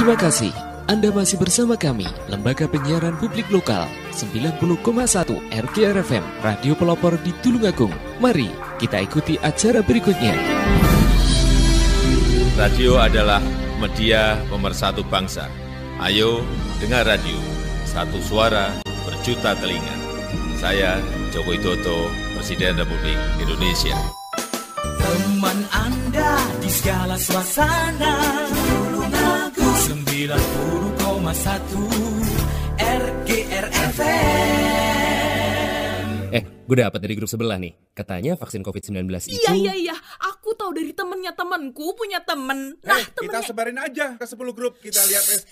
Terima kasih. Anda masih bersama kami, Lembaga Penyiaran Publik Lokal 90,1 RGR FM, Radio Pelopor di Tulungagung. Mari kita ikuti acara berikutnya. Radio adalah media pemersatu bangsa. Ayo dengar radio, satu suara berjuta telinga. Saya Joko Widodo, Presiden Republik Indonesia. Teman Anda di segala suasana, Tulungagung 90,1 RGR FM. Gue dapat dari grup sebelah nih. Katanya vaksin COVID-19 itu... Iya. Aku tahu dari temennya temanku punya temen. Nah, kita sebarin aja ke 10 grup. Kita lihat.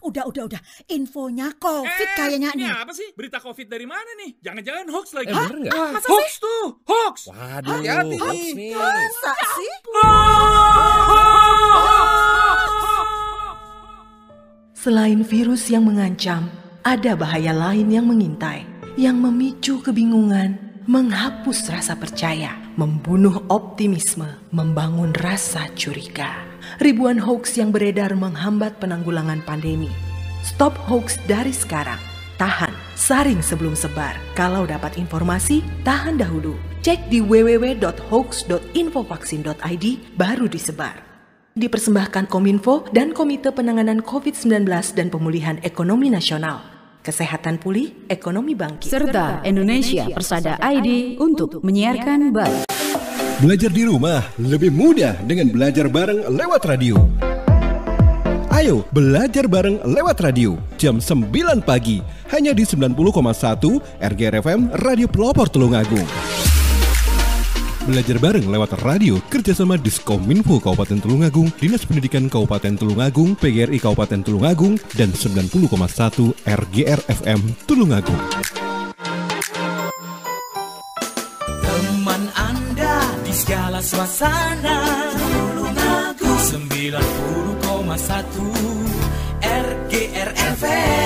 Udah. Infonya COVID kayaknya nih. Ini apa sih? Berita COVID dari mana nih? Jangan-jangan hoax lagi. Bener nggak? Masa hoax tuh? Hoax. Waduh, hati-hati. hoax nih. Masa sih? Selain virus yang mengancam, ada bahaya lain yang mengintai, yang memicu kebingungan, menghapus rasa percaya, membunuh optimisme, membangun rasa curiga. Ribuan hoax yang beredar menghambat penanggulangan pandemi. Stop hoax dari sekarang. Tahan, saring sebelum sebar. Kalau dapat informasi, tahan dahulu. Cek di www.hoax.infovaksin.id baru disebar. Dipersembahkan Kominfo dan Komite Penanganan COVID-19 dan Pemulihan Ekonomi Nasional. Kesehatan pulih, ekonomi bangkit. Serta Indonesia Persada ID untuk menyiarkan baik. Belajar di rumah lebih mudah dengan belajar bareng lewat radio. Ayo belajar bareng lewat radio jam 9 pagi hanya di 90,1 RGR FM Radio Pelopor Tulungagung. Belajar bareng lewat radio kerjasama Diskominfo Kabupaten Tulungagung, Dinas Pendidikan Kabupaten Tulungagung, PGRI Kabupaten Tulungagung, dan 90,1 RGR FM Tulungagung. Teman Anda di segala suasana, Tulungagung 90,1 RGR FM.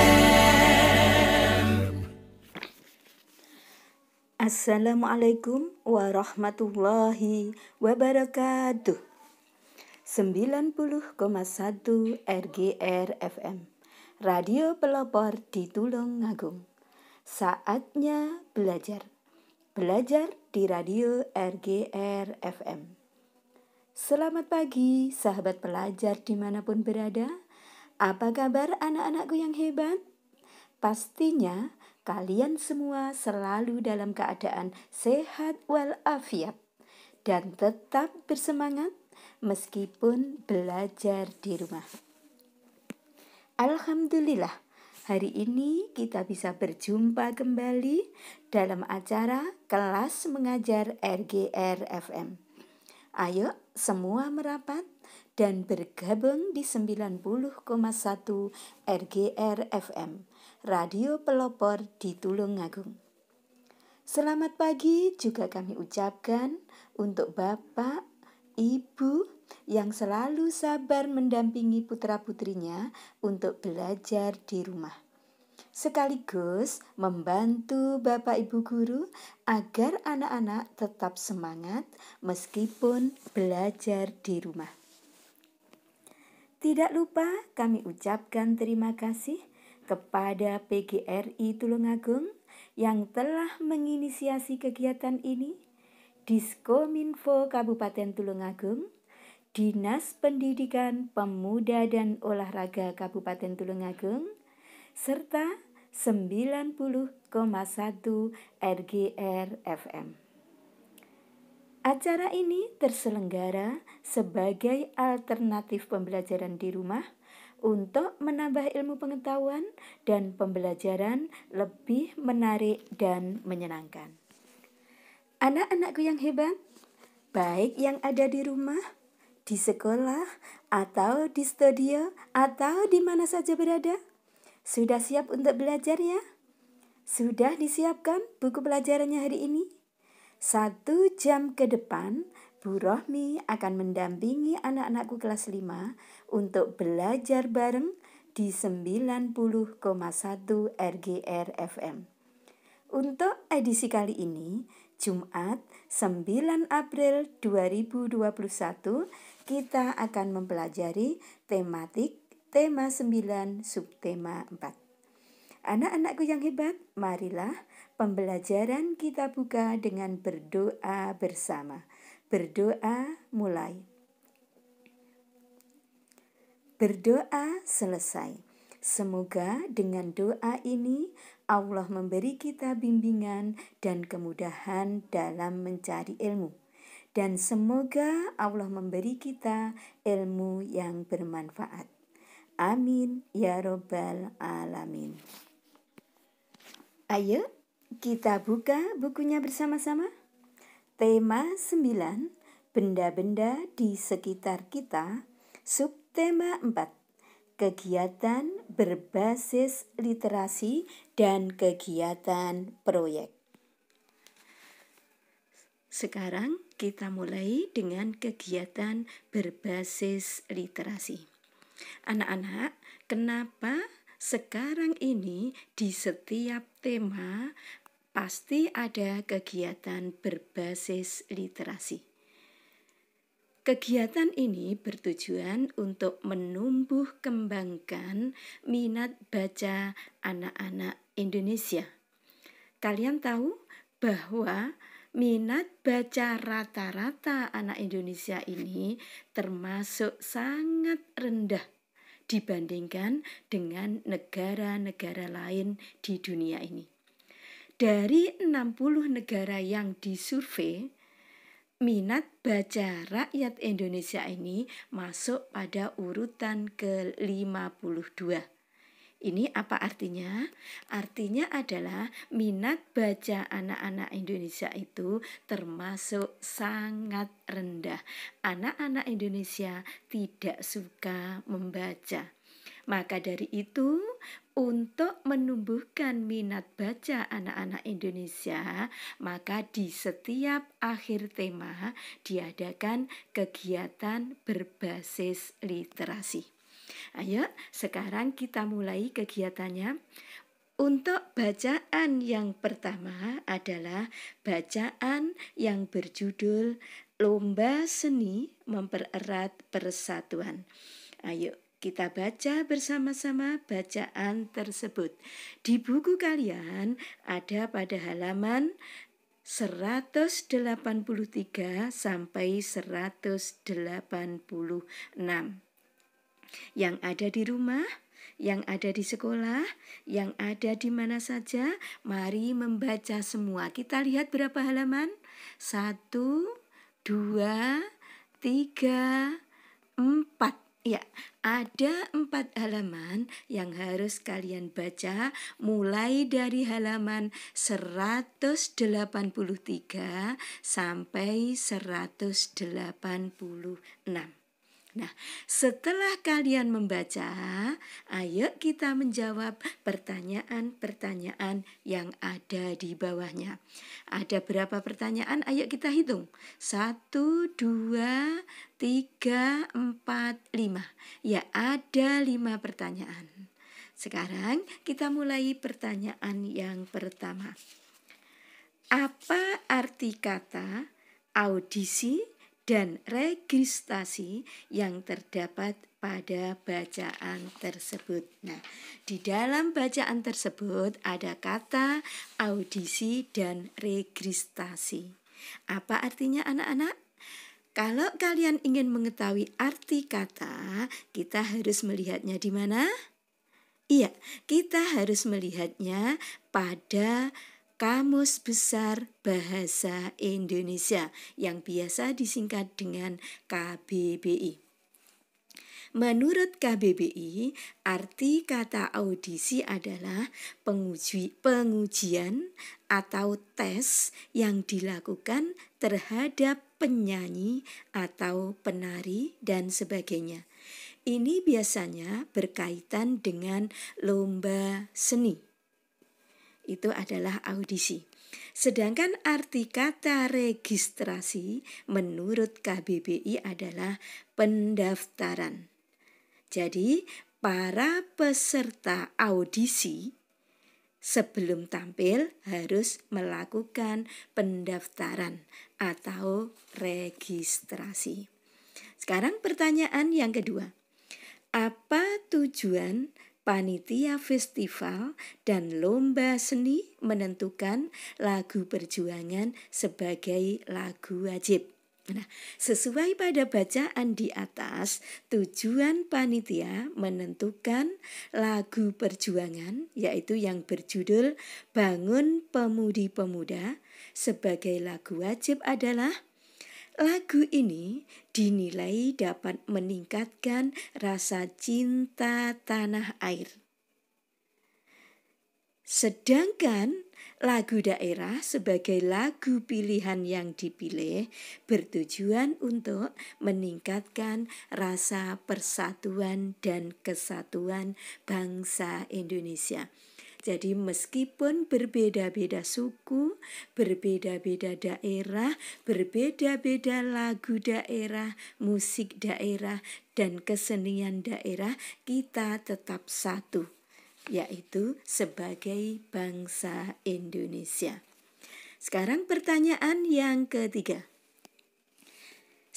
Assalamualaikum warahmatullahi wabarakatuh. 90,1 RGR FM, Radio Pelopor di Tulungagung. Saatnya belajar. Belajar di Radio RGR FM. Selamat pagi sahabat pelajar dimanapun berada. Apa kabar anak-anakku yang hebat? Pastinya kalian semua selalu dalam keadaan sehat walafiat dan tetap bersemangat meskipun belajar di rumah. Alhamdulillah, hari ini kita bisa berjumpa kembali dalam acara Kelas Mengajar RGR FM. Ayo semua merapat dan bergabung di 90,1 RGR FM, Radio Pelopor di Tulungagung. Selamat pagi juga kami ucapkan untuk Bapak, Ibu yang selalu sabar mendampingi putra-putrinya untuk belajar di rumah. Sekaligus membantu Bapak Ibu Guru agar anak-anak tetap semangat meskipun belajar di rumah. Tidak lupa kami ucapkan terima kasih kepada PGRI Tulungagung yang telah menginisiasi kegiatan ini, Diskominfo Kabupaten Tulungagung, Dinas Pendidikan Pemuda dan Olahraga Kabupaten Tulungagung, serta 90,1 RGR FM. Acara ini terselenggara sebagai alternatif pembelajaran di rumah untuk menambah ilmu pengetahuan dan pembelajaran lebih menarik dan menyenangkan. Anak-anakku yang hebat, baik yang ada di rumah, di sekolah, atau di studio, atau di mana saja berada, sudah siap untuk belajar ya? Sudah disiapkan buku pelajarannya hari ini? 1 jam ke depan, Bu Rohmi akan mendampingi anak-anakku kelas 5 untuk belajar bareng di 90,1 RGR FM. Untuk edisi kali ini, Jumat 9 April 2021, kita akan mempelajari tematik tema 9, subtema 4. Anak-anakku yang hebat, marilah pembelajaran kita buka dengan berdoa bersama. Berdoa mulai. Berdoa selesai. Semoga dengan doa ini Allah memberi kita bimbingan dan kemudahan dalam mencari ilmu. Dan semoga Allah memberi kita ilmu yang bermanfaat. Amin ya Rabbal Alamin. Ayo kita buka bukunya bersama-sama. Tema 9, benda-benda di sekitar kita. Subtema 4, kegiatan berbasis literasi dan kegiatan proyek. Sekarang kita mulai dengan kegiatan berbasis literasi. Anak-anak, kenapa sekarang ini di setiap tema pasti ada kegiatan berbasis literasi? Kegiatan ini bertujuan untuk menumbuh kembangkan minat baca anak-anak Indonesia. Kalian tahu bahwa minat baca rata-rata anak Indonesia ini termasuk sangat rendah dibandingkan dengan negara-negara lain di dunia ini. Dari 60 negara yang disurvei, minat baca rakyat Indonesia ini masuk pada urutan ke-52. Ini apa artinya? Artinya adalah minat baca anak-anak Indonesia itu termasuk sangat rendah. Anak-anak Indonesia tidak suka membaca. Maka dari itu, untuk menumbuhkan minat baca anak-anak Indonesia, maka di setiap akhir tema diadakan kegiatan berbasis literasi. Ayo, sekarang kita mulai kegiatannya. Untuk bacaan yang pertama adalah bacaan yang berjudul Lomba Seni Mempererat Persatuan. Ayo, kita baca bersama-sama bacaan tersebut. Di buku kalian ada pada halaman 183 sampai 186. Yang ada di rumah, yang ada di sekolah, yang ada di mana saja, mari membaca semua. Kita lihat berapa halaman? 1, 2, 3, 4. Ya, ada 4 halaman yang harus kalian baca mulai dari halaman 183 sampai 186. Nah, setelah kalian membaca, ayo kita menjawab pertanyaan-pertanyaan yang ada di bawahnya. Ada berapa pertanyaan? Ayo kita hitung. 1, 2, 3, 4, 5. Ya, ada 5 pertanyaan. Sekarang kita mulai pertanyaan yang pertama. Apa arti kata audisi dan registrasi yang terdapat pada bacaan tersebut? Nah, di dalam bacaan tersebut ada kata audisi dan registrasi. Apa artinya anak-anak? Kalau kalian ingin mengetahui arti kata, kita harus melihatnya di mana? Iya, kita harus melihatnya pada Kamus Besar Bahasa Indonesia yang biasa disingkat dengan KBBI. Menurut KBBI, arti kata audisi adalah pengujian atau tes yang dilakukan terhadap penyanyi atau penari dan sebagainya. Ini biasanya berkaitan dengan lomba seni. Itu adalah audisi. Sedangkan arti kata registrasi menurut KBBI adalah pendaftaran. Jadi, para peserta audisi sebelum tampil harus melakukan pendaftaran atau registrasi. Sekarang pertanyaan yang kedua. Apa persetujuan panitia festival dan lomba seni menentukan lagu perjuangan sebagai lagu wajib. Nah, sesuai pada bacaan di atas, tujuan panitia menentukan lagu perjuangan, yaitu yang berjudul Bangun Pemudi-Pemuda, sebagai lagu wajib adalah lagu ini dinilai dapat meningkatkan rasa cinta tanah air. Sedangkan lagu daerah sebagai lagu pilihan yang dipilih bertujuan untuk meningkatkan rasa persatuan dan kesatuan bangsa Indonesia. Jadi meskipun berbeda-beda suku, berbeda-beda daerah, berbeda-beda lagu daerah, musik daerah, dan kesenian daerah, kita tetap satu, yaitu sebagai bangsa Indonesia. Sekarang pertanyaan yang ketiga.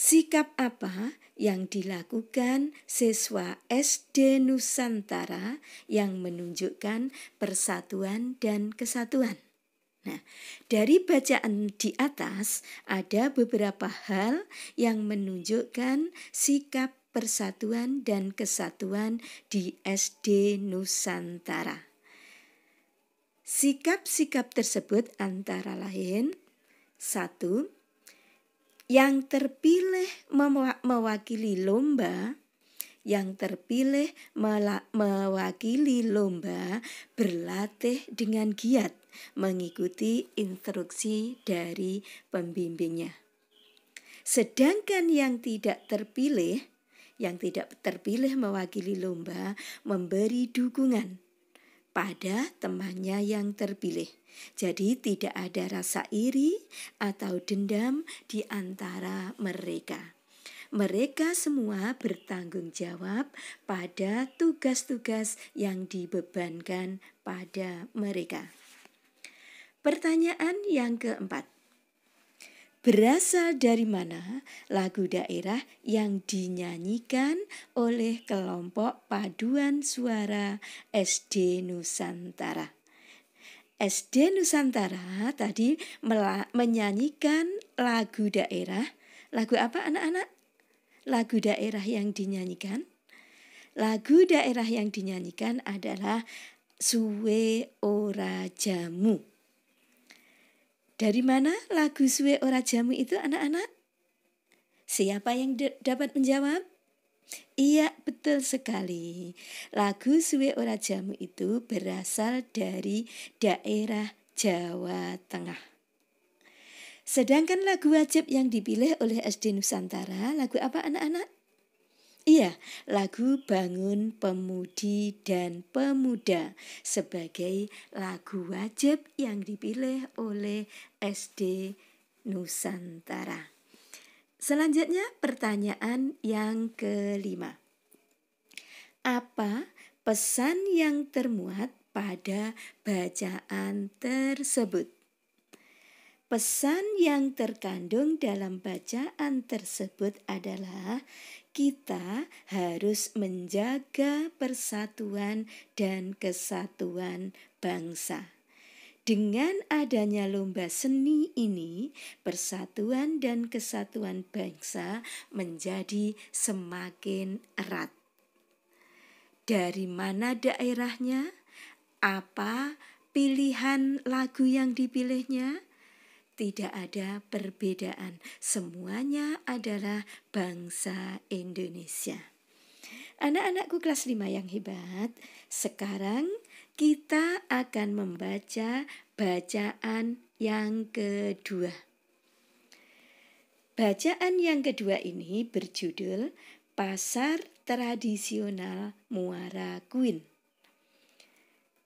Sikap apa yang dilakukan siswa SD Nusantara yang menunjukkan persatuan dan kesatuan? Nah, dari bacaan di atas ada beberapa hal yang menunjukkan sikap persatuan dan kesatuan di SD Nusantara. Sikap-sikap tersebut antara lain: 1. Yang terpilih mewakili lomba, berlatih dengan giat mengikuti instruksi dari pembimbingnya. Sedangkan yang tidak terpilih mewakili lomba memberi dukungan pada temannya yang terpilih. Jadi tidak ada rasa iri atau dendam di antara mereka. Mereka semua bertanggung jawab pada tugas-tugas yang dibebankan pada mereka. Pertanyaan yang keempat. Berasal dari mana lagu daerah yang dinyanyikan oleh kelompok paduan suara SD Nusantara? SD Nusantara tadi menyanyikan lagu daerah. Lagu apa anak-anak? Lagu daerah yang dinyanyikan? Lagu daerah yang dinyanyikan adalah Suwe Ora Jamu. Dari mana lagu Suwe Ora Jamu itu anak-anak? Siapa yang dapat menjawab? Iya, betul sekali. Lagu Suwe Ora Jamu itu berasal dari daerah Jawa Tengah. Sedangkan lagu wajib yang dipilih oleh SD Nusantara, lagu apa anak-anak? Iya, lagu Bangun Pemudi dan Pemuda sebagai lagu wajib yang dipilih oleh SD Nusantara. Selanjutnya pertanyaan yang kelima. Apa pesan yang termuat pada bacaan tersebut? Pesan yang terkandung dalam bacaan tersebut adalah kita harus menjaga persatuan dan kesatuan bangsa. Dengan adanya lomba seni ini, persatuan dan kesatuan bangsa menjadi semakin erat. Dari mana daerahnya? Apa pilihan lagu yang dipilihnya? Tidak ada perbedaan, semuanya adalah bangsa Indonesia. Anak-anakku kelas 5 yang hebat, sekarang kita akan membaca bacaan yang kedua. Bacaan yang kedua ini berjudul Pasar Tradisional Muara Kuin.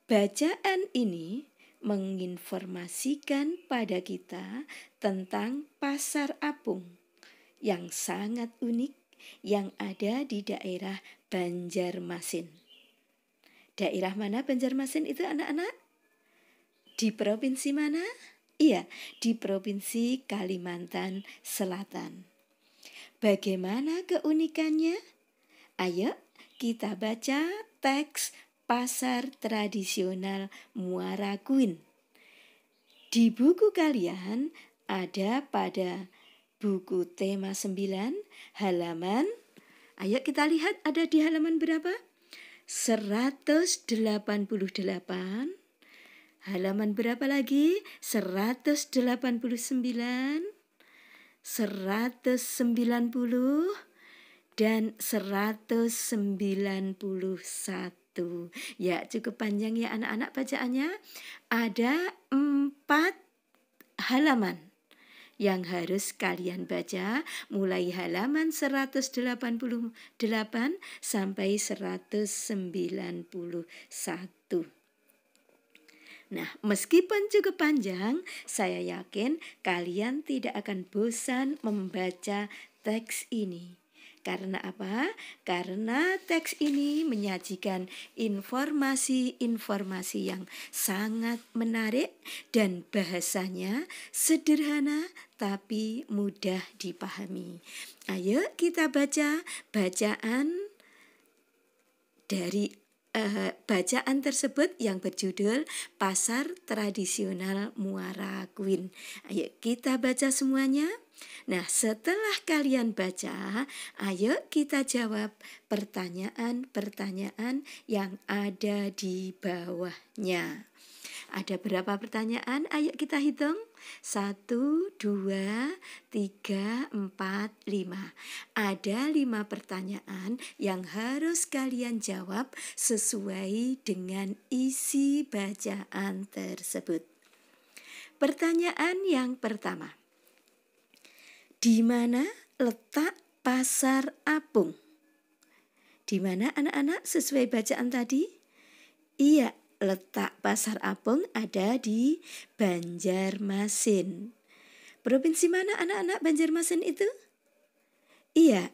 Bacaan ini menginformasikan pada kita tentang Pasar Apung yang sangat unik yang ada di daerah Banjarmasin. Daerah mana Banjarmasin itu anak-anak? Di provinsi mana? Iya, di Provinsi Kalimantan Selatan. Bagaimana keunikannya? Ayo kita baca teks Pasar Tradisional Muara Kuin. Di buku kalian ada pada buku tema 9 halaman, ayo kita lihat ada di halaman berapa? 188. Halaman berapa lagi? 189, 190, dan 191. Ya, cukup panjang ya anak-anak bacaannya. Ada 4 halaman yang harus kalian baca mulai halaman 188 sampai 191. Nah, meskipun cukup panjang, saya yakin kalian tidak akan bosan membaca teks ini. Karena apa? Karena teks ini menyajikan informasi-informasi yang sangat menarik dan bahasanya sederhana tapi mudah dipahami. Ayo kita baca bacaan dari bacaan tersebut yang berjudul Pasar Tradisional Muara Kuin. Ayo kita baca semuanya. Nah, setelah kalian baca, ayo kita jawab pertanyaan-pertanyaan yang ada di bawahnya. Ada berapa pertanyaan? Ayo kita hitung. 1, 2, 3, 4, 5. Ada 5 pertanyaan yang harus kalian jawab sesuai dengan isi bacaan tersebut. Pertanyaan yang pertama. Di mana letak Pasar Apung? Di mana anak-anak sesuai bacaan tadi? Iya, letak Pasar Apung ada di Banjarmasin. Provinsi mana anak-anak Banjarmasin itu? Iya,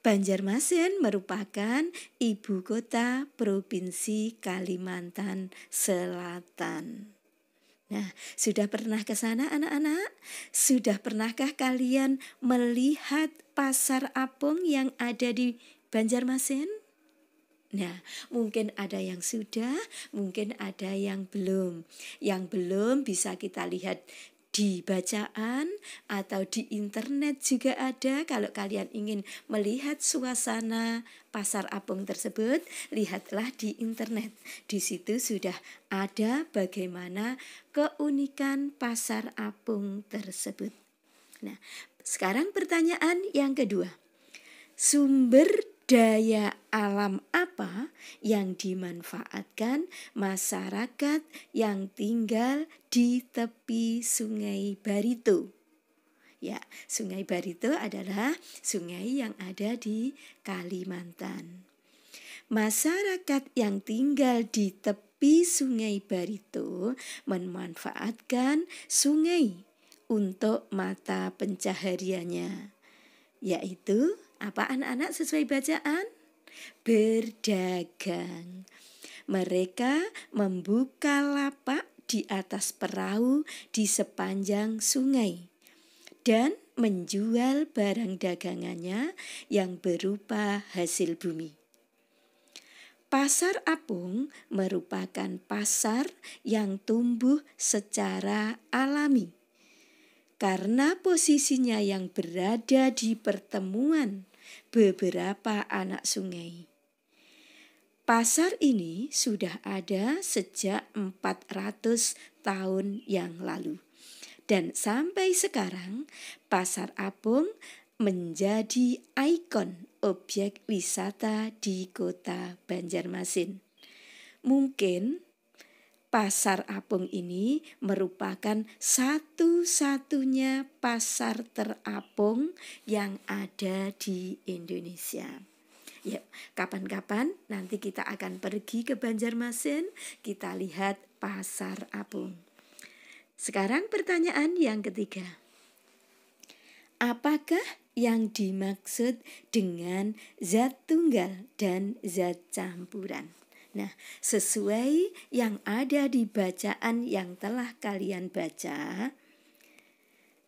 Banjarmasin merupakan ibu kota Provinsi Kalimantan Selatan. Nah, sudah pernah ke sana anak-anak? Sudah pernahkah kalian melihat Pasar Apung yang ada di Banjarmasin? Nah, mungkin ada yang sudah, mungkin ada yang belum. Yang belum bisa kita lihat di bacaan atau di internet juga ada. Kalau kalian ingin melihat suasana Pasar Apung tersebut, lihatlah di internet. Di situ sudah ada bagaimana keunikan Pasar Apung tersebut. Nah, sekarang pertanyaan yang kedua. Sumber daya alam apa yang dimanfaatkan masyarakat yang tinggal di tepi Sungai Barito? Ya, Sungai Barito adalah sungai yang ada di Kalimantan. Masyarakat yang tinggal di tepi Sungai Barito memanfaatkan sungai untuk mata pencahariannya, yaitu apa anak-anak sesuai bacaan? Berdagang. Mereka membuka lapak di atas perahu di sepanjang sungai dan menjual barang dagangannya yang berupa hasil bumi. Pasar Apung merupakan pasar yang tumbuh secara alami karena posisinya yang berada di pertemuan beberapa anak sungai. Pasar ini sudah ada sejak 400 tahun yang lalu. Dan sampai sekarang Pasar Apung menjadi ikon objek wisata di kota Banjarmasin. Mungkin Pasar Apung ini merupakan satu-satunya pasar terapung yang ada di Indonesia. Yuk, kapan-kapan nanti kita akan pergi ke Banjarmasin, kita lihat Pasar Apung. Sekarang pertanyaan yang ketiga. Apakah yang dimaksud dengan zat tunggal dan zat campuran? Nah, sesuai yang ada di bacaan yang telah kalian baca,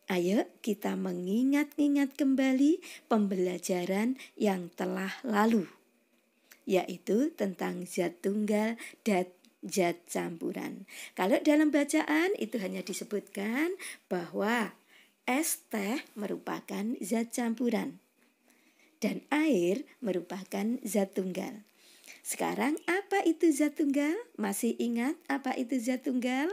ayo kita mengingat-ingat kembali pembelajaran yang telah lalu. yaitu tentang zat tunggal dan zat campuran. Kalau dalam bacaan itu hanya disebutkan bahwa es teh merupakan zat campuran dan air merupakan zat tunggal. Sekarang apa itu zat tunggal? Masih ingat apa itu zat tunggal?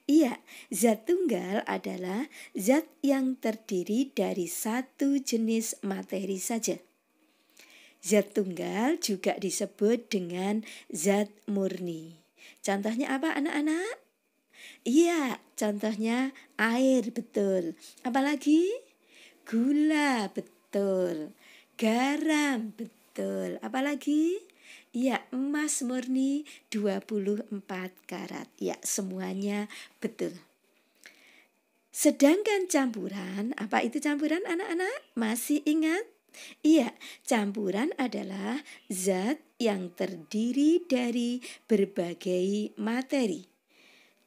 Iya, zat tunggal adalah zat yang terdiri dari satu jenis materi saja. Zat tunggal juga disebut dengan zat murni. Contohnya apa anak-anak? Iya, contohnya air, betul. Apalagi? Gula, betul. Garam, betul. Apalagi? Ya, emas murni 24 karat. Ya, semuanya betul. Sedangkan campuran, apa itu campuran anak-anak? Masih ingat? Iya, campuran adalah zat yang terdiri dari berbagai materi.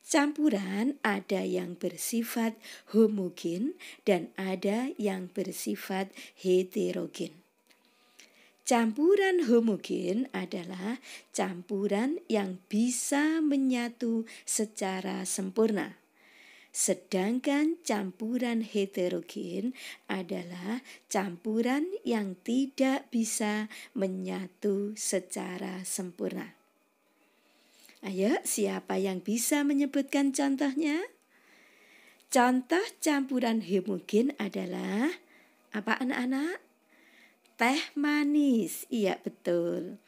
Campuran ada yang bersifat homogen dan ada yang bersifat heterogen. Campuran homogen adalah campuran yang bisa menyatu secara sempurna. Sedangkan campuran heterogen adalah campuran yang tidak bisa menyatu secara sempurna. Ayo, siapa yang bisa menyebutkan contohnya? Contoh campuran homogen adalah apa anak-anak? Teh manis, iya betul.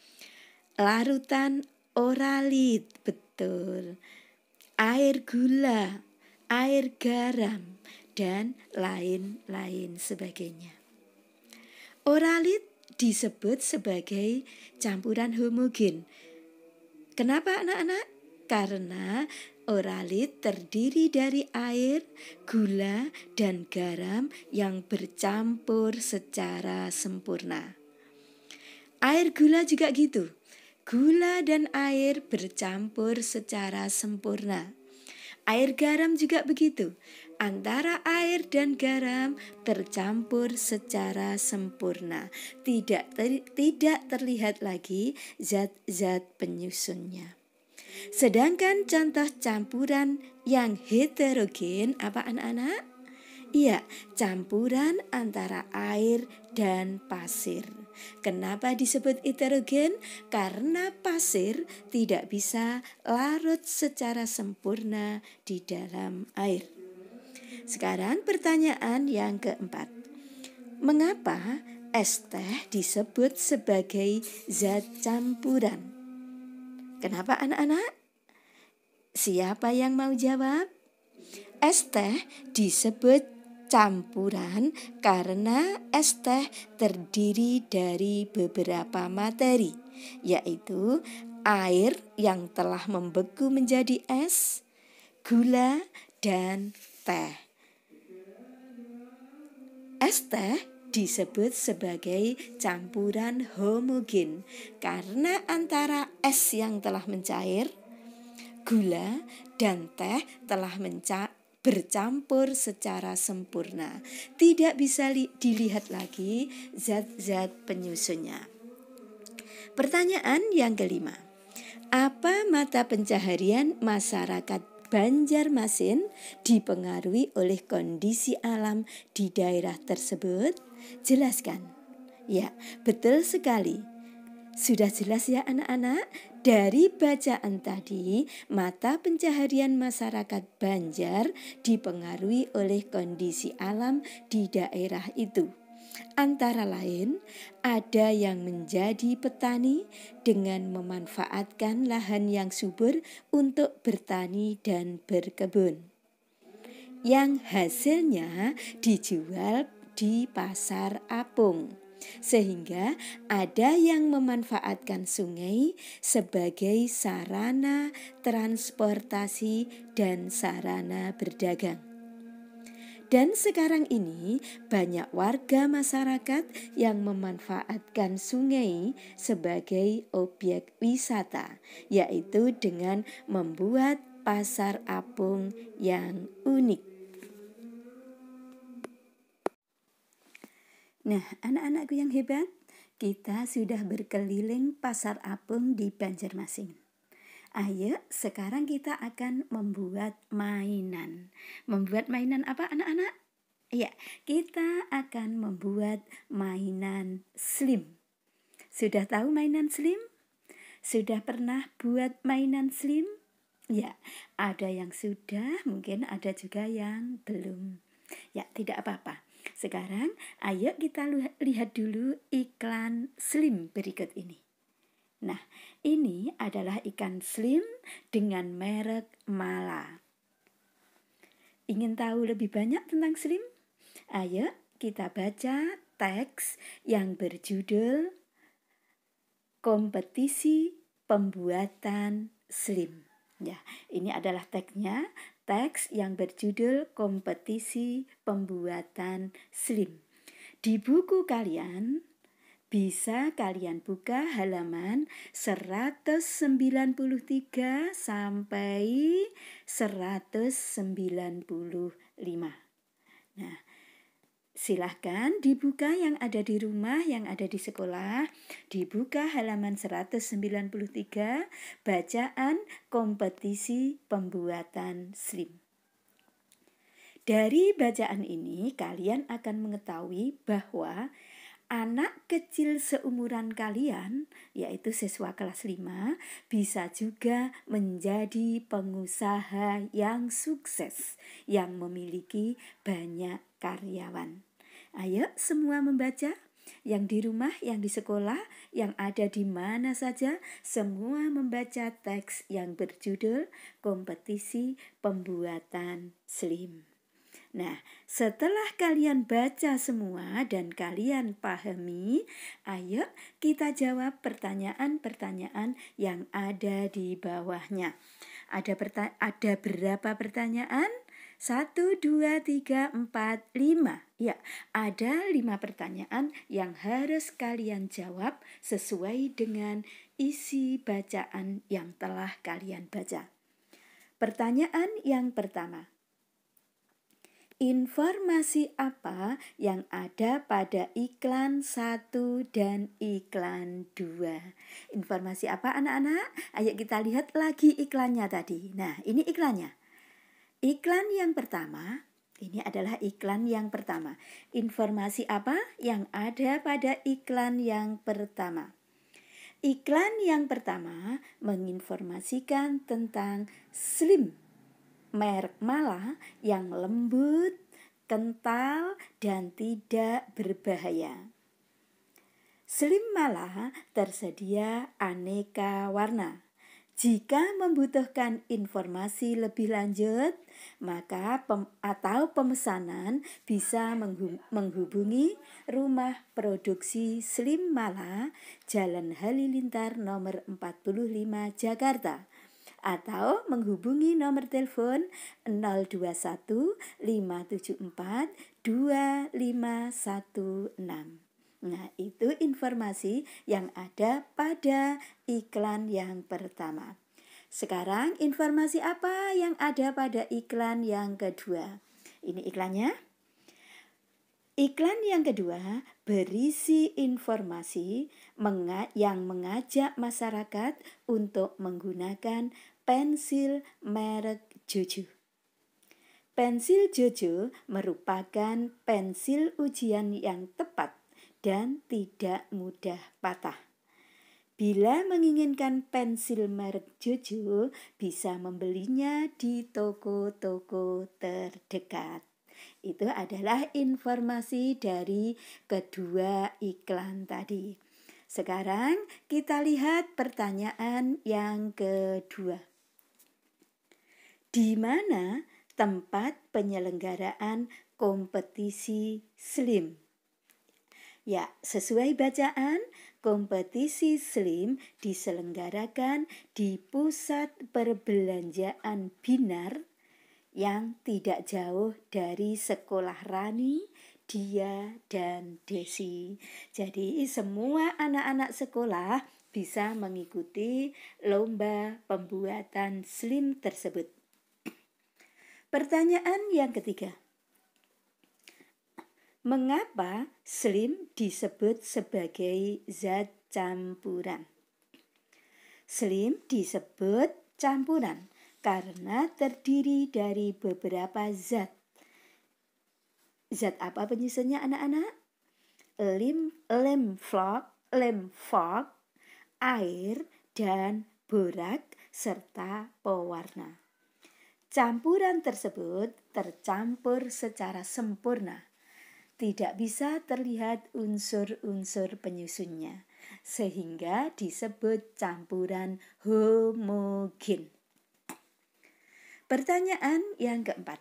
Larutan oralit, betul. Air gula, air garam, dan lain-lain sebagainya. Oralit disebut sebagai campuran homogen. Kenapa anak-anak? Karena oralit terdiri dari air, gula, dan garam yang bercampur secara sempurna. Air gula juga gitu. Gula dan air bercampur secara sempurna. Air garam juga begitu. Antara air dan garam tercampur secara sempurna. Tidak terlihat lagi zat-zat penyusunnya. Sedangkan contoh campuran yang heterogen apa anak-anak? Iya, campuran antara air dan pasir. Kenapa disebut heterogen? Karena pasir tidak bisa larut secara sempurna di dalam air. Sekarang pertanyaan yang keempat. Mengapa es teh disebut sebagai zat campuran? Kenapa anak-anak? Siapa yang mau jawab? Es teh disebut campuran karena es teh terdiri dari beberapa materi, yaitu air yang telah membeku menjadi es, gula, dan teh. Es teh disebut sebagai campuran homogen karena antara es yang telah mencair, gula, dan teh telah bercampur secara sempurna. Tidak bisa dilihat lagi zat-zat penyusunnya. Pertanyaan yang kelima. Apa mata pencaharian masyarakat Banjarmasin dipengaruhi oleh kondisi alam di daerah tersebut? Jelaskan. Ya, betul sekali. Sudah jelas ya anak-anak? Dari bacaan tadi, mata pencaharian masyarakat Banjar dipengaruhi oleh kondisi alam di daerah itu. Antara lain, ada yang menjadi petani dengan memanfaatkan lahan yang subur untuk bertani dan berkebun, yang hasilnya dijual di pasar apung. Sehingga ada yang memanfaatkan sungai sebagai sarana transportasi dan sarana berdagang. Dan sekarang ini banyak warga masyarakat yang memanfaatkan sungai sebagai objek wisata, yaitu dengan membuat pasar apung yang unik. Nah, anak-anakku yang hebat, kita sudah berkeliling pasar apung di Banjarmasin. Ayo, sekarang kita akan membuat mainan. Membuat mainan apa anak-anak? Ya, kita akan membuat mainan slim. Sudah tahu mainan slim? Sudah pernah buat mainan slim? Ya, ada yang sudah, mungkin ada juga yang belum. Ya, tidak apa-apa. Sekarang, ayo kita lihat dulu iklan slim berikut ini. Nah, ini adalah ikan slim dengan merek Mala. Ingin tahu lebih banyak tentang slim? Ayo kita baca teks yang berjudul Kompetisi Pembuatan Slim. Ya, ini adalah teksnya, teks yang berjudul Kompetisi Pembuatan Slim. Di buku kalian bisa kalian buka halaman 193 sampai 195. Nah, silahkan dibuka yang ada di rumah, yang ada di sekolah. Dibuka halaman 193, bacaan kompetisi pembuatan slim. Dari bacaan ini, kalian akan mengetahui bahwa anak kecil seumuran kalian, yaitu siswa kelas 5, bisa juga menjadi pengusaha yang sukses, yang memiliki banyak karyawan. Ayo semua membaca, yang di rumah, yang di sekolah, yang ada di mana saja, semua membaca teks yang berjudul Kompetisi Pembuatan Slim. Nah, setelah kalian baca semua dan kalian pahami, ayo kita jawab pertanyaan-pertanyaan yang ada di bawahnya. Ada berapa pertanyaan? 1, 2, 3, 4, 5. Ya, ada 5 pertanyaan yang harus kalian jawab sesuai dengan isi bacaan yang telah kalian baca. Pertanyaan yang pertama. Informasi apa yang ada pada iklan 1 dan iklan 2? Informasi apa anak-anak? Ayo kita lihat lagi iklannya tadi. Nah, ini iklannya. Iklan yang pertama, ini adalah iklan yang pertama. Informasi apa yang ada pada iklan yang pertama? Iklan yang pertama menginformasikan tentang slim, merek Mala yang lembut, kental, dan tidak berbahaya. Slim Mala tersedia aneka warna. Jika membutuhkan informasi lebih lanjut, maka pemesanan bisa menghubungi Rumah Produksi Slim Mala, Jalan Halilintar nomor 45 Jakarta, atau menghubungi nomor telepon 021 574 2516. Nah, itu informasi yang ada pada iklan yang pertama. Sekarang informasi apa yang ada pada iklan yang kedua? Ini iklannya. Iklan yang kedua berisi informasi yang mengajak masyarakat untuk menggunakan pensil merek Jojo. Pensil Jojo merupakan pensil ujian yang tepat dan tidak mudah patah. Bila menginginkan pensil merek Jojo, bisa membelinya di toko-toko terdekat. Itu adalah informasi dari kedua iklan tadi. Sekarang kita lihat pertanyaan yang kedua. Di mana tempat penyelenggaraan kompetisi slim? Ya, sesuai bacaan, kompetisi slim diselenggarakan di pusat perbelanjaan Binar yang tidak jauh dari sekolah Rani, Dia, dan Desi. Jadi semua anak-anak sekolah bisa mengikuti lomba pembuatan slim tersebut. Pertanyaan yang ketiga. Mengapa selim disebut sebagai zat campuran? Selim disebut campuran karena terdiri dari beberapa zat. Zat apa penyusunnya anak-anak? Lemflok, air, dan borak, serta pewarna. Campuran tersebut tercampur secara sempurna. Tidak bisa terlihat unsur-unsur penyusunnya, sehingga disebut campuran homogen. Pertanyaan yang keempat.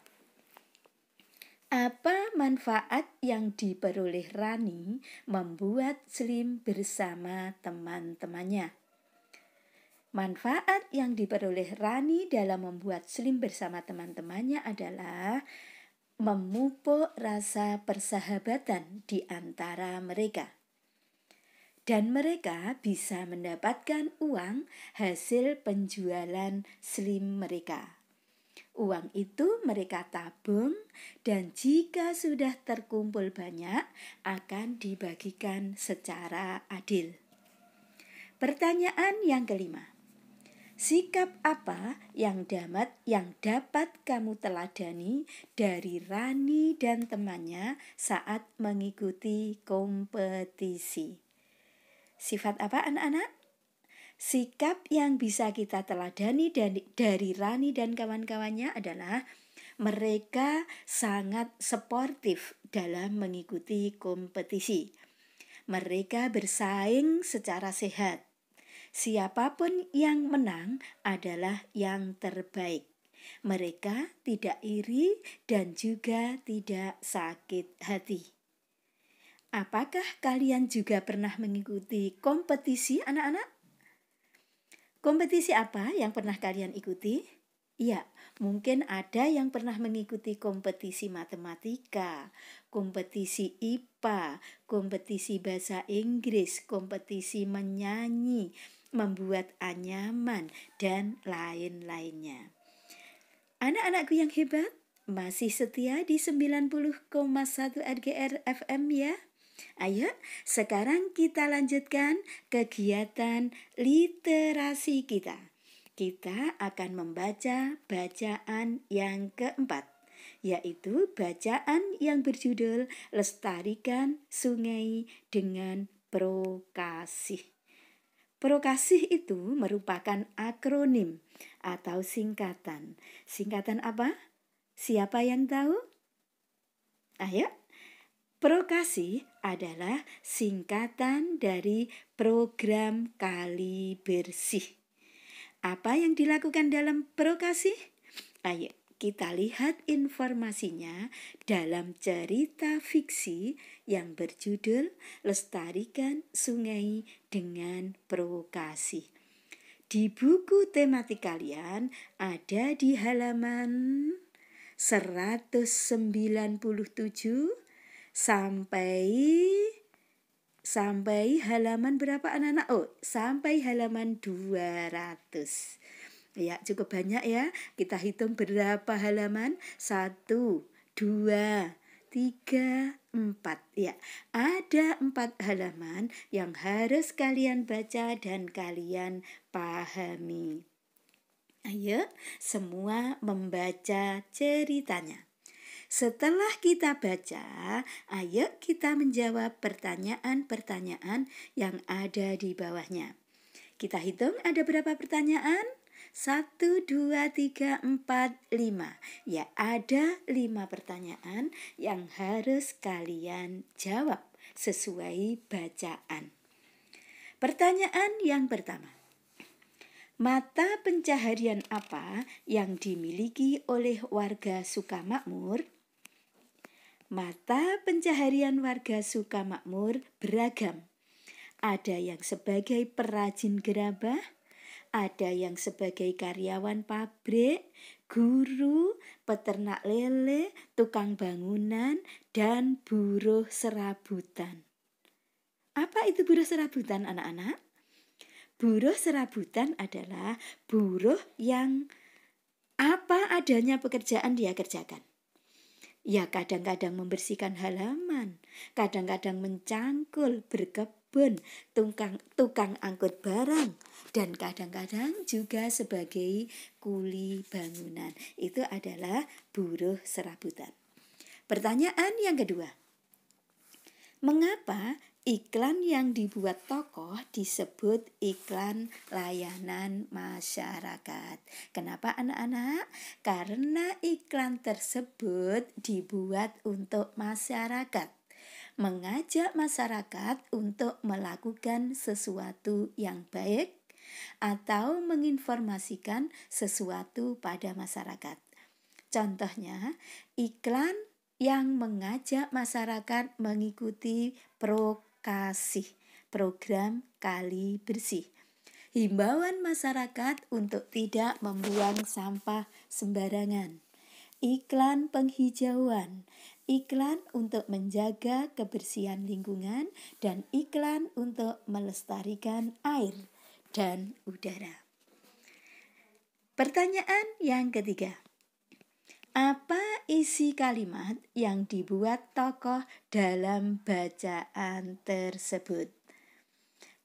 Apa manfaat yang diperoleh Rani membuat selim bersama teman-temannya? Manfaat yang diperoleh Rani dalam membuat selim bersama teman-temannya adalah memupuk rasa persahabatan di antara mereka. Dan mereka bisa mendapatkan uang hasil penjualan selim mereka. Uang itu mereka tabung dan jika sudah terkumpul banyak akan dibagikan secara adil. Pertanyaan yang kelima. Sikap apa yang dapat kamu teladani dari Rani dan temannya saat mengikuti kompetisi? Sifat apa anak-anak? Sikap yang bisa kita teladani dari Rani dan kawan-kawannya adalah mereka sangat sportif dalam mengikuti kompetisi. Mereka bersaing secara sehat. Siapapun yang menang adalah yang terbaik. Mereka tidak iri dan juga tidak sakit hati. Apakah kalian juga pernah mengikuti kompetisi anak-anak? Kompetisi apa yang pernah kalian ikuti? Ya, mungkin ada yang pernah mengikuti kompetisi matematika, kompetisi IPA, kompetisi bahasa Inggris, kompetisi menyanyi, membuat anyaman, dan lain-lainnya. Anak-anakku yang hebat, masih setia di 90,1 RGR FM ya? Ayo, sekarang kita lanjutkan kegiatan literasi kita. Kita akan membaca bacaan yang keempat, yaitu bacaan yang berjudul Lestarikan Sungai dengan Prokasih. Prokasih itu merupakan akronim atau singkatan. Singkatan apa? Siapa yang tahu? Ayo. Prokasih adalah singkatan dari program Kali Bersih. Apa yang dilakukan dalam prokasih? Ayo kita lihat informasinya dalam cerita fiksi yang berjudul Lestarikan Sungai dengan Prokasih. Di buku tematik kalian ada di halaman 197 sampai halaman berapa anak-anak? Sampai halaman 200. Ya, cukup banyak ya. Kita hitung berapa halaman? 1, 2, 3, 4. Ya, ada 4 halaman yang harus kalian baca dan kalian pahami. Ayo, semua membaca ceritanya. Setelah kita baca, ayo kita menjawab pertanyaan-pertanyaan yang ada di bawahnya. Kita hitung ada berapa pertanyaan? 1, 2, 3, 4, 5. Ya, ada 5 pertanyaan yang harus kalian jawab sesuai bacaan. Pertanyaan yang pertama. Mata pencaharian apa yang dimiliki oleh warga Sukamakmur? Mata pencaharian warga Sukamakmur beragam. Ada yang sebagai perajin gerabah, ada yang sebagai karyawan pabrik, guru, peternak lele, tukang bangunan, dan buruh serabutan. Apa itu buruh serabutan anak-anak? Buruh serabutan adalah buruh yang apa adanya pekerjaan dia kerjakan. Ya kadang-kadang membersihkan halaman, kadang-kadang mencangkul, berkebun, tukang angkut barang, dan kadang-kadang juga sebagai kuli bangunan. Itu adalah buruh serabutan. Pertanyaan yang kedua, mengapa iklan yang dibuat tokoh disebut iklan layanan masyarakat? Kenapa anak-anak? Karena iklan tersebut dibuat untuk masyarakat, mengajak masyarakat untuk melakukan sesuatu yang baik atau menginformasikan sesuatu pada masyarakat. Contohnya, iklan yang mengajak masyarakat mengikuti Prokasih, program Kali Bersih. Himbauan masyarakat untuk tidak membuang sampah sembarangan. Iklan penghijauan, iklan untuk menjaga kebersihan lingkungan, dan iklan untuk melestarikan air dan udara. Pertanyaan yang ketiga, apa isi kalimat yang dibuat tokoh dalam bacaan tersebut?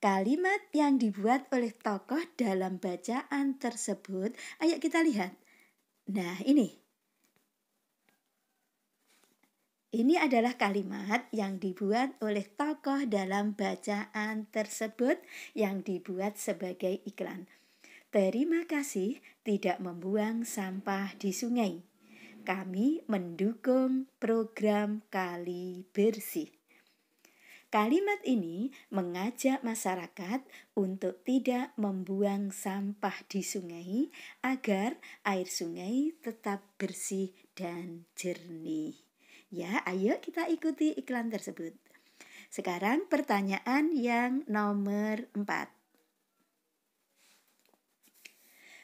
Kalimat yang dibuat oleh tokoh dalam bacaan tersebut, ayo kita lihat. Nah, ini adalah kalimat yang dibuat oleh tokoh dalam bacaan tersebut yang dibuat sebagai iklan. Terima kasih tidak membuang sampah di sungai. Kami mendukung program Kali Bersih. Kalimat ini mengajak masyarakat untuk tidak membuang sampah di sungai agar air sungai tetap bersih dan jernih. Ya, ayo kita ikuti iklan tersebut. Sekarang pertanyaan yang nomor 4.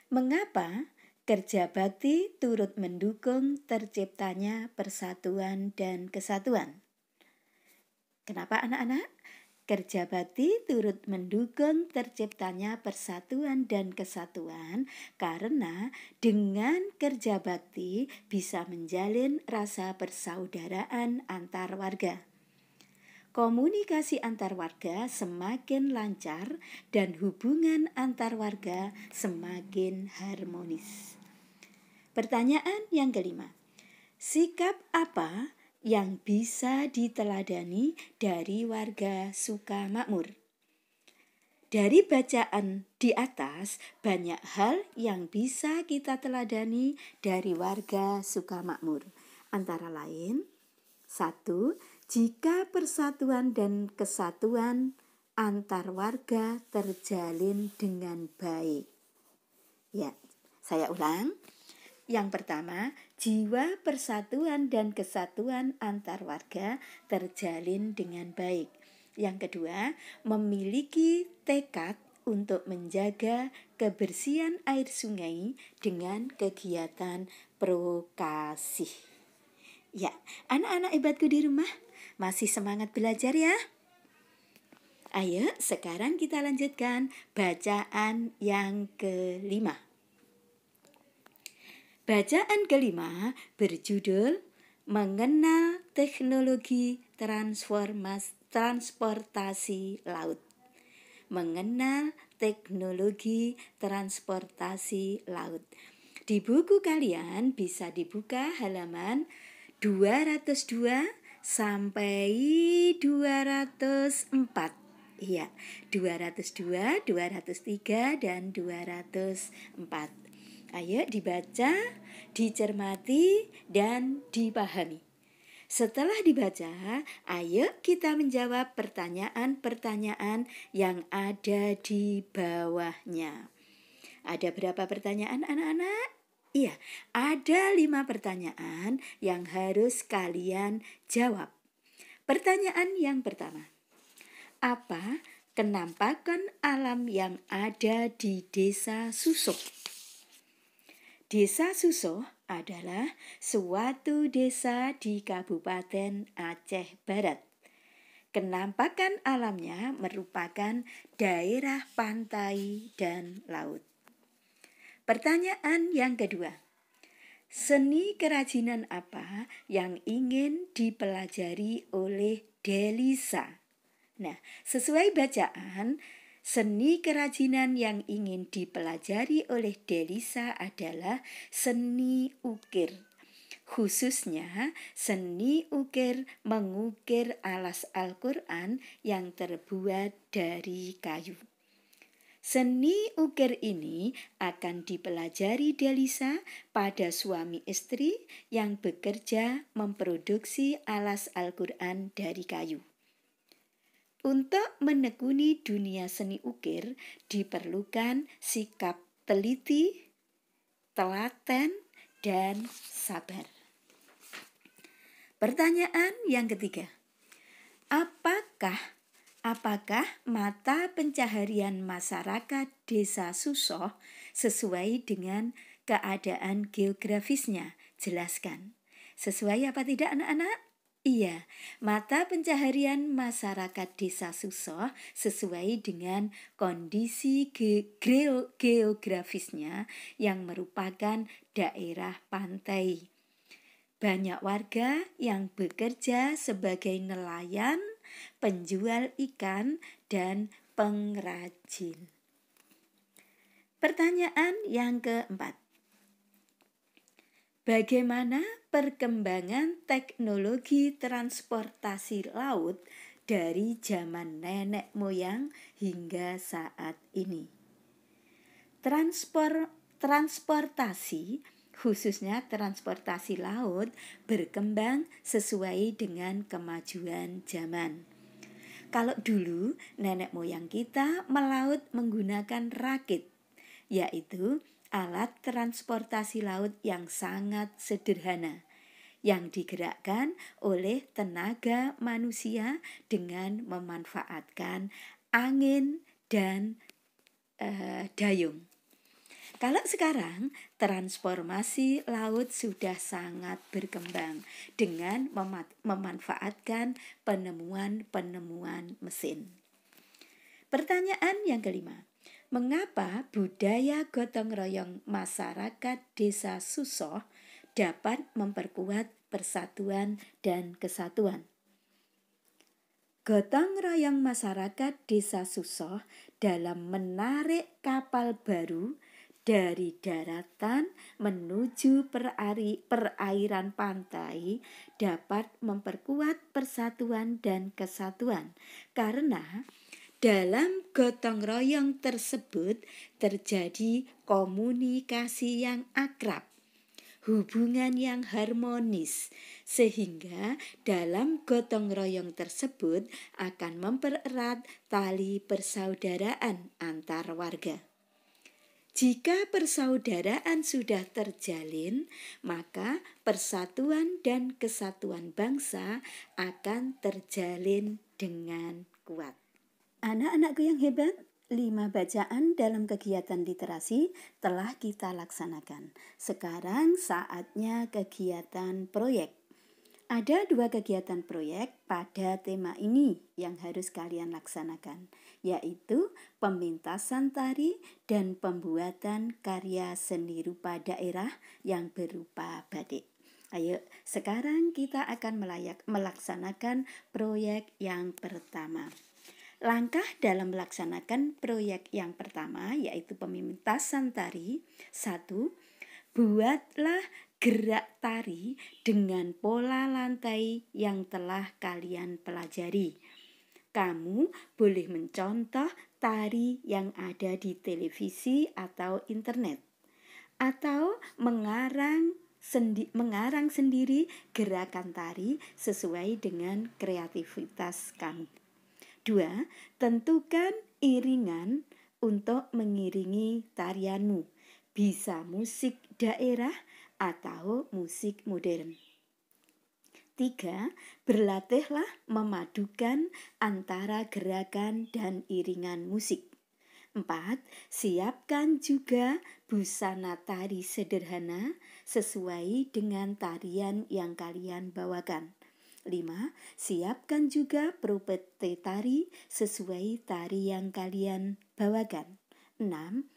Mengapa kerja bakti turut mendukung terciptanya persatuan dan kesatuan? Kenapa anak-anak? Kerja bakti turut mendukung terciptanya persatuan dan kesatuan karena dengan kerja bakti bisa menjalin rasa persaudaraan antar warga. Komunikasi antar warga semakin lancar dan hubungan antar warga semakin harmonis. Pertanyaan yang kelima, sikap apa yang bisa diteladani dari warga Sukamakmur? Dari bacaan di atas, banyak hal yang bisa kita teladani dari warga Sukamakmur. Antara lain, 1. Jika persatuan dan kesatuan antar warga terjalin dengan baik. Ya, saya ulang. Yang pertama, jiwa persatuan dan kesatuan antar warga terjalin dengan baik. Yang kedua, memiliki tekad untuk menjaga kebersihan air sungai dengan kegiatan Prokasih. Ya, anak-anak hebatku di rumah, masih semangat belajar ya? Ayo, sekarang kita lanjutkan bacaan yang kelima. Bacaan kelima berjudul Mengenal Teknologi Transportasi Laut. Mengenal teknologi transportasi laut. Di buku kalian bisa dibuka halaman 202 sampai 204. Iya, 202, 203, dan 204. Ayo dibaca, dicermati, dan dipahami. Setelah dibaca, ayo kita menjawab pertanyaan-pertanyaan yang ada di bawahnya. Ada berapa pertanyaan anak-anak? Iya, ada 5 pertanyaan yang harus kalian jawab. Pertanyaan yang pertama, apa kenampakan alam yang ada di Desa Susoh? Desa Susoh adalah suatu desa di Kabupaten Aceh Barat. Kenampakan alamnya merupakan daerah pantai dan laut. Pertanyaan yang kedua, Seni kerajinan apa yang ingin dipelajari oleh Delisa? Nah, sesuai bacaan, seni kerajinan yang ingin dipelajari oleh Delisa adalah seni ukir. Khususnya seni ukir mengukir alas Al-Quran yang terbuat dari kayu. Seni ukir ini akan dipelajari Delisa pada suami istri yang bekerja memproduksi alas Al-Quran dari kayu. Untuk menekuni dunia seni ukir diperlukan sikap teliti, telaten, dan sabar. Pertanyaan yang ketiga, Apakah mata pencaharian masyarakat Desa Susoh sesuai dengan keadaan geografisnya? Jelaskan. Sesuai apa tidak anak-anak? Iya, mata pencaharian masyarakat Desa Susoh sesuai dengan kondisi geografisnya yang merupakan daerah pantai. Banyak warga yang bekerja sebagai nelayan, penjual ikan, dan pengrajin. Pertanyaan yang keempat. Bagaimana perkembangan teknologi transportasi laut dari zaman nenek moyang hingga saat ini? Transportasi, khususnya transportasi laut, berkembang sesuai dengan kemajuan zaman. Kalau dulu nenek moyang kita melaut menggunakan rakit, yaitu alat transportasi laut yang sangat sederhana, yang digerakkan oleh tenaga manusia dengan memanfaatkan angin dan dayung. Kalau sekarang, transformasi laut sudah sangat berkembang dengan memanfaatkan penemuan-penemuan mesin. Pertanyaan yang kelima, mengapa budaya gotong royong masyarakat Desa Susoh dapat memperkuat persatuan dan kesatuan? Gotong royong masyarakat Desa Susoh dalam menarik kapal baru dari daratan menuju perairan pantai dapat memperkuat persatuan dan kesatuan karena dalam gotong royong tersebut terjadi komunikasi yang akrab, hubungan yang harmonis, sehingga dalam gotong royong tersebut akan mempererat tali persaudaraan antar warga. Jika persaudaraan sudah terjalin, maka persatuan dan kesatuan bangsa akan terjalin dengan kuat. Anak-anakku yang hebat, 5 bacaan dalam kegiatan literasi telah kita laksanakan. Sekarang saatnya kegiatan proyek. Ada 2 kegiatan proyek pada tema ini yang harus kalian laksanakan, yaitu pementasan tari dan pembuatan karya seni rupa daerah yang berupa batik. Ayo, sekarang kita akan melaksanakan proyek yang pertama. Langkah dalam melaksanakan proyek yang pertama yaitu pementasan tari. 1. Buatlah gerak tari dengan pola lantai yang telah kalian pelajari. Kamu boleh mencontoh tari yang ada di televisi atau internet, atau mengarang sendiri gerakan tari sesuai dengan kreativitas kamu. 2. Tentukan iringan untuk mengiringi tarianmu. Bisa musik daerah atau musik modern. 3. Berlatihlah memadukan antara gerakan dan iringan musik. 4. Siapkan juga busana tari sederhana sesuai dengan tarian yang kalian bawakan. 5. Siapkan juga properti tari sesuai tari yang kalian bawakan. 6.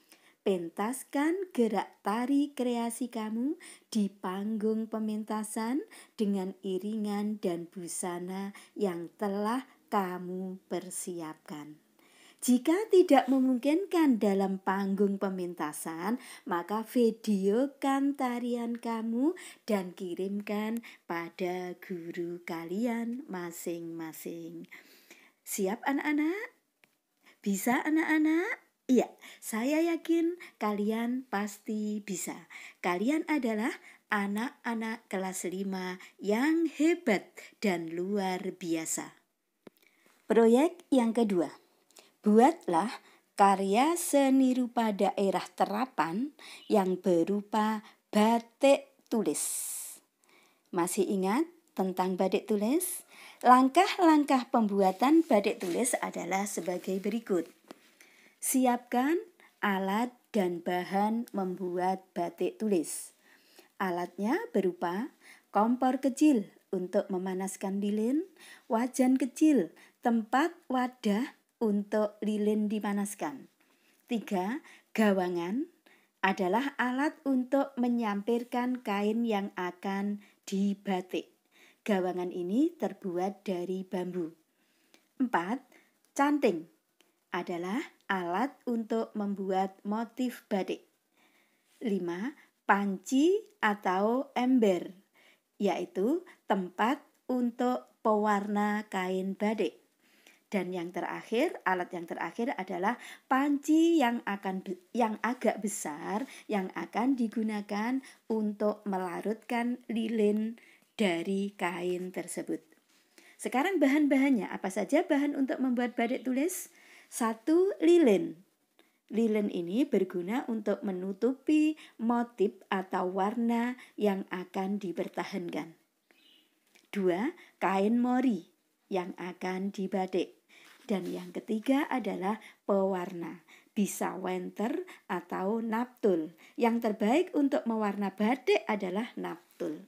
pentaskan gerak tari kreasi kamu di panggung pementasan dengan iringan dan busana yang telah kamu persiapkan. Jika tidak memungkinkan dalam panggung pementasan, maka videokan tarian kamu dan kirimkan pada guru kalian masing-masing. Siap anak-anak? Bisa anak-anak? Iya, saya yakin kalian pasti bisa. Kalian adalah anak-anak kelas 5 yang hebat dan luar biasa. Proyek yang kedua. Buatlah karya seni rupa daerah terapan yang berupa batik tulis. Masih ingat tentang batik tulis? Langkah-langkah pembuatan batik tulis adalah sebagai berikut. Siapkan alat dan bahan membuat batik tulis. Alatnya berupa kompor kecil untuk memanaskan lilin, wajan kecil, tempat wadah untuk lilin dipanaskan. 3. Gawangan adalah alat untuk menyampirkan kain yang akan dibatik. Gawangan ini terbuat dari bambu. 4. Canting adalah alat untuk membuat motif batik. 5. Panci atau ember, yaitu tempat untuk pewarna kain batik. Dan yang terakhir, alat yang terakhir adalah panci yang agak besar yang akan digunakan untuk melarutkan lilin dari kain tersebut. Sekarang bahan-bahannya, apa saja bahan untuk membuat batik tulis? 1. Lilin. Lilin ini berguna untuk menutupi motif atau warna yang akan dipertahankan. 2. Kain mori yang akan dibatik. Dan yang ketiga adalah pewarna, bisa wenter atau naptul. Yang terbaik untuk mewarna batik adalah naptul.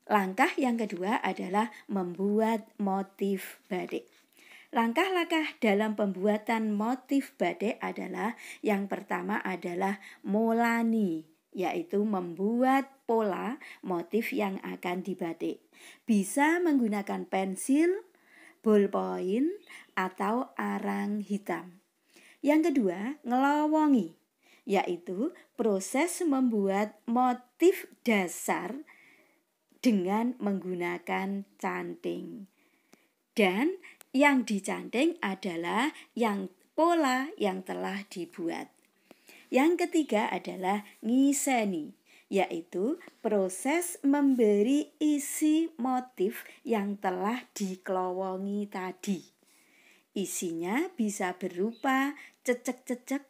Langkah yang kedua adalah membuat motif batik. Langkah-langkah dalam pembuatan motif batik adalah yang pertama adalah molani, yaitu membuat pola motif yang akan dibatik. Bisa menggunakan pensil, ballpoint, atau arang hitam. Yang kedua, ngelowongi, yaitu proses membuat motif dasar dengan menggunakan canting. Dan yang dicanting adalah pola yang telah dibuat. Yang ketiga adalah ngiseni, yaitu proses memberi isi motif yang telah dikelowongi tadi. Isinya bisa berupa cecek-cecek,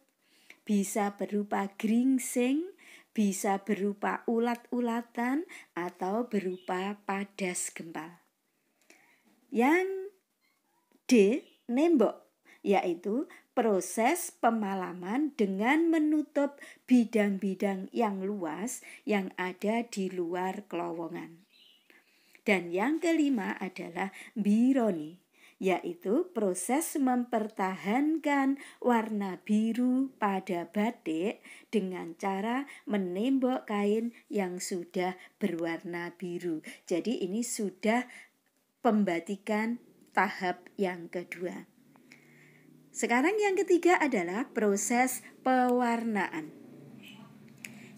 bisa berupa gringsing, bisa berupa ulat-ulatan, atau berupa padas gempal. Yang D, nembok, yaitu proses pemalaman dengan menutup bidang-bidang yang luas yang ada di luar kelowongan. Dan yang kelima adalah bironi, yaitu proses mempertahankan warna biru pada batik dengan cara menembok kain yang sudah berwarna biru. Jadi ini sudah pembatikan tahap yang kedua. Sekarang yang ketiga adalah proses pewarnaan.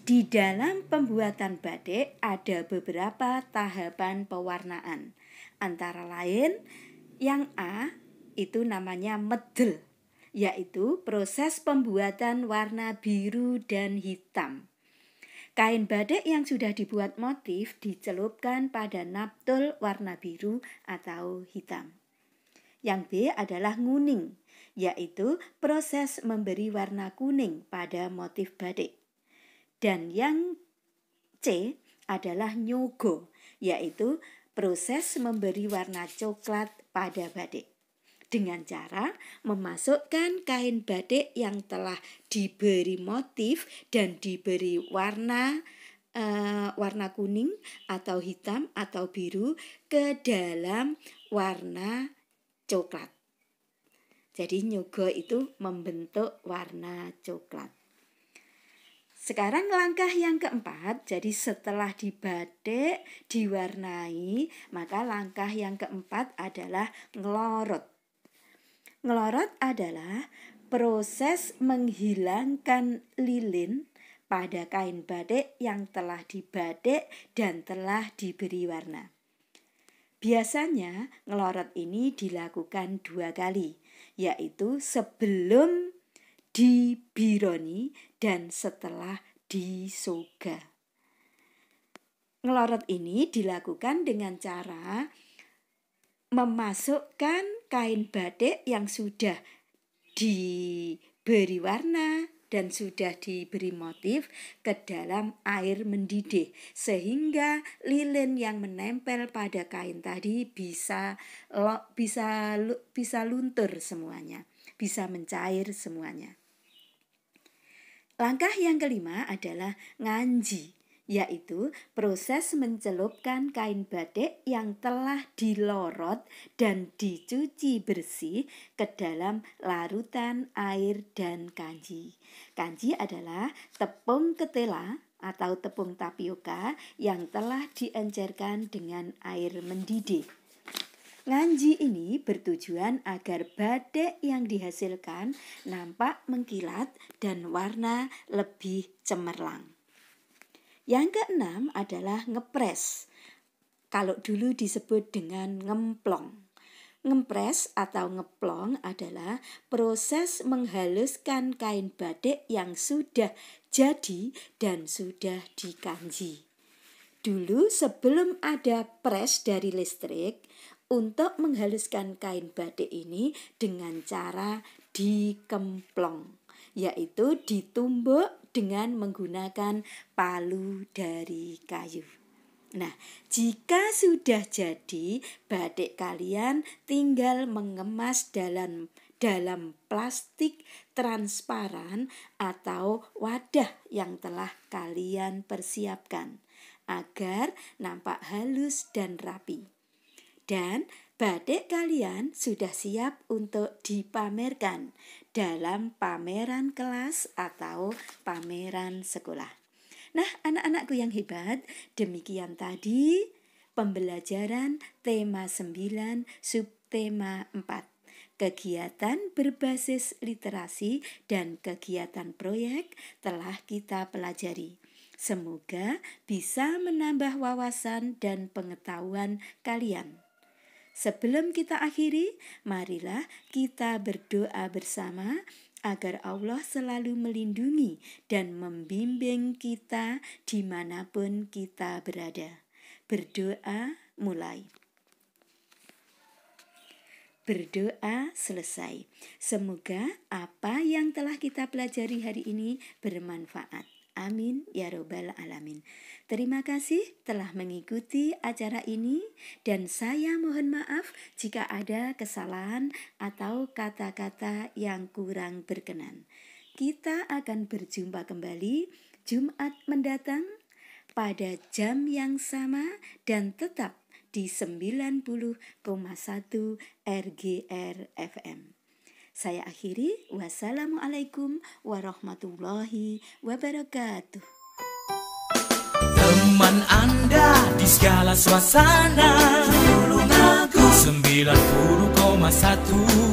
Di dalam pembuatan batik ada beberapa tahapan pewarnaan. Antara lain, yang A itu namanya medel, yaitu proses pembuatan warna biru dan hitam. Kain batik yang sudah dibuat motif dicelupkan pada naptul warna biru atau hitam. Yang B adalah nguning, yaitu proses memberi warna kuning pada motif batik. Dan yang C adalah nyogo, yaitu proses memberi warna coklat pada batik. Dengan cara memasukkan kain batik yang telah diberi motif dan diberi warna kuning atau hitam atau biru ke dalam warna coklat. Jadi nyogo itu membentuk warna coklat. Sekarang langkah yang keempat, jadi setelah dibatik, diwarnai, maka langkah yang keempat adalah ngelorot. Ngelorot adalah proses menghilangkan lilin pada kain batik yang telah dibatik dan telah diberi warna. Biasanya ngelorot ini dilakukan 2 kali, yaitu sebelum dibironi dan setelah disoga. Ngelorot ini dilakukan dengan cara memasukkan kain batik yang sudah diberi warna dan sudah diberi motif ke dalam air mendidih, sehingga lilin yang menempel pada kain tadi bisa luntur semuanya, bisa mencair semuanya. Langkah yang kelima adalah nganji, yaitu proses mencelupkan kain batik yang telah dilorot dan dicuci bersih ke dalam larutan air dan kanji. Kanji adalah tepung ketela atau tepung tapioka yang telah diencerkan dengan air mendidih. Nganji ini bertujuan agar batik yang dihasilkan nampak mengkilat dan warna lebih cemerlang. Yang keenam adalah ngepres. Kalau dulu disebut dengan ngemplong. Ngepres atau ngeplong adalah proses menghaluskan kain batik yang sudah jadi dan sudah dikanji. Dulu sebelum ada pres dari listrik, untuk menghaluskan kain batik ini dengan cara dikemplong, yaitu ditumbuk dengan menggunakan palu dari kayu. Nah, jika sudah jadi, batik kalian tinggal mengemas dalam plastik transparan atau wadah yang telah kalian persiapkan agar nampak halus dan rapi. Dan batik kalian sudah siap untuk dipamerkan dalam pameran kelas atau pameran sekolah. Nah, anak-anakku yang hebat, demikian tadi pembelajaran tema 9 subtema 4. Kegiatan berbasis literasi dan kegiatan proyek telah kita pelajari. Semoga bisa menambah wawasan dan pengetahuan kalian. Sebelum kita akhiri, marilah kita berdoa bersama agar Allah selalu melindungi dan membimbing kita dimanapun kita berada. Berdoa mulai. Berdoa selesai. Semoga apa yang telah kita pelajari hari ini bermanfaat. Amin ya robbal alamin. Terima kasih telah mengikuti acara ini dan saya mohon maaf jika ada kesalahan atau kata-kata yang kurang berkenan. Kita akan berjumpa kembali Jumat mendatang pada jam yang sama dan tetap di 90,1 RGR FM. Saya akhiri, wassalamualaikum warahmatullahi wabarakatuh. Teman Anda di segala suasana, Tulungagung 90,1